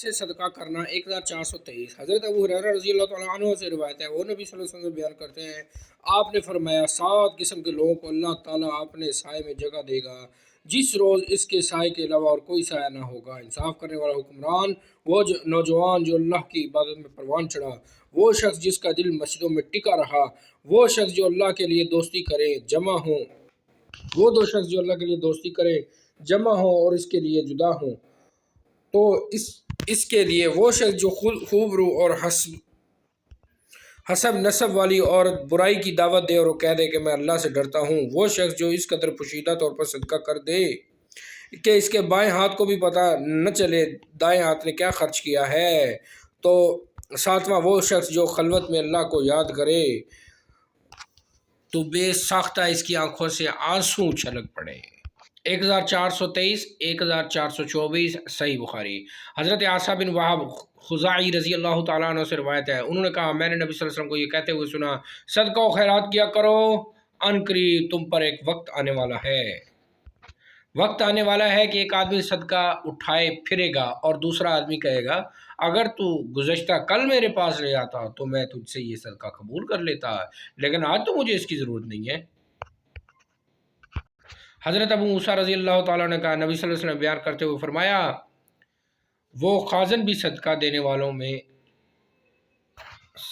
سے صدقہ کرنا 1423۔ حضرت ابو ہریرہ رضی اللہ تعالیٰ عنہ سے روایت ہے، وہ نبی صلی اللہ علیہ وسلم بیان کرتے ہیں، آپ نے فرمایا 7 قسم کے لوگوں کو اللہ تعالیٰ اپنے سائے میں جگہ دے گا جس روز اس کے سائے کے علاوہ اور کوئی سایہ نہ ہوگا۔ انصاف کرنے والا حکمران، وہ نوجوان جو اللہ کی عبادت میں پروان چڑھا، وہ شخص جس کا دل مسجدوں میں ٹکا رہا، وہ شخص جو اللہ کے لیے دوستی کرے جمع ہوں، وہ دو شخص جو اللہ کے لیے دوستی کرے جمع ہوں اور اس کے لیے جدا ہوں، تو اس کے لیے وہ شخص جو خوب رو اور حسب نسب والی عورت برائی کی دعوت دے اور وہ کہہ دے کہ میں اللہ سے ڈرتا ہوں، وہ شخص جو اس قدر پوشیدہ طور پر صدقہ کر دے کہ اس کے بائیں ہاتھ کو بھی پتہ نہ چلے دائیں ہاتھ نے کیا خرچ کیا ہے، تو 7واں وہ شخص جو خلوت میں اللہ کو یاد کرے تو بے ساختہ اس کی آنکھوں سے آنسو چھلک پڑے۔ 1423 1424 صحیح بخاری۔ حضرت عاصم بن وہب خزاعی رضی اللہ تعالیٰ عنہ سے روایت ہے، انہوں نے کہا میں نے نبی صلی اللہ علیہ وسلم کو یہ کہتے ہوئے سنا، صدقہ و خیرات کیا کرو، ان قریب تم پر ایک وقت آنے والا ہے، وقت آنے والا ہے کہ ایک آدمی صدقہ اٹھائے پھرے گا اور دوسرا آدمی کہے گا اگر تو گزشتہ کل میرے پاس لے آتا تو میں تجھ سے یہ صدقہ قبول کر لیتا، لیکن آج تو مجھے اس کی ضرورت نہیں ہے۔ حضرت ابو موسیٰ رضی اللہ تعالیٰ نے کہا نبی صلی اللہ علیہ وسلم بیان کرتے ہوئے فرمایا، وہ خازن بھی صدقہ دینے والوں میں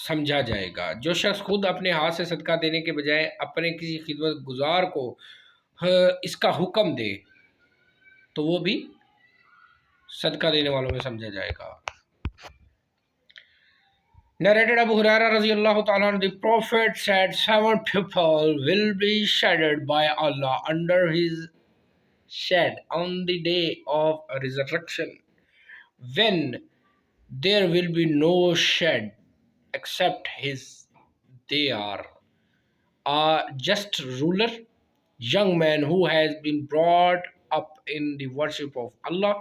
سمجھا جائے گا۔ جو شخص خود اپنے ہاتھ سے صدقہ دینے کے بجائے اپنے کسی خدمت گزار کو اس کا حکم دے تو وہ بھی صدقہ دینے والوں میں سمجھا جائے گا۔ Narrated Abu Hurairah radiallahu ta'ala, the Prophet said, 7 people will be shaded by Allah under his shed on the day of resurrection, when there will be no shed except his. They are a just ruler, young man who has been brought up in the worship of Allah,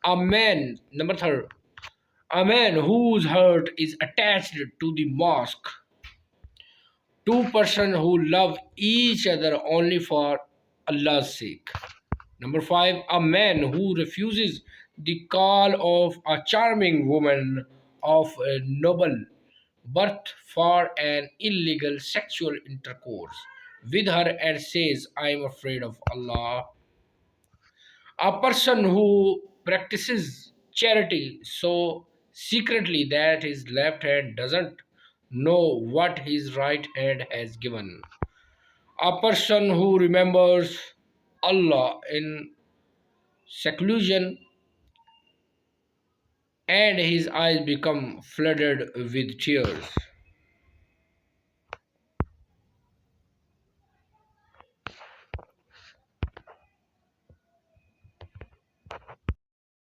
a man, number 3, a man whose heart is attached to the mosque, 2 persons who love each other only for Allah's sake, number 5, a man who refuses the call of a charming woman of a noble birth for an illegal sexual intercourse with her and says, I am afraid of Allah, a person who practices charity so secretly that his left hand doesn't know what his right hand has given, a person who remembers Allah in seclusion and his eyes become flooded with tears.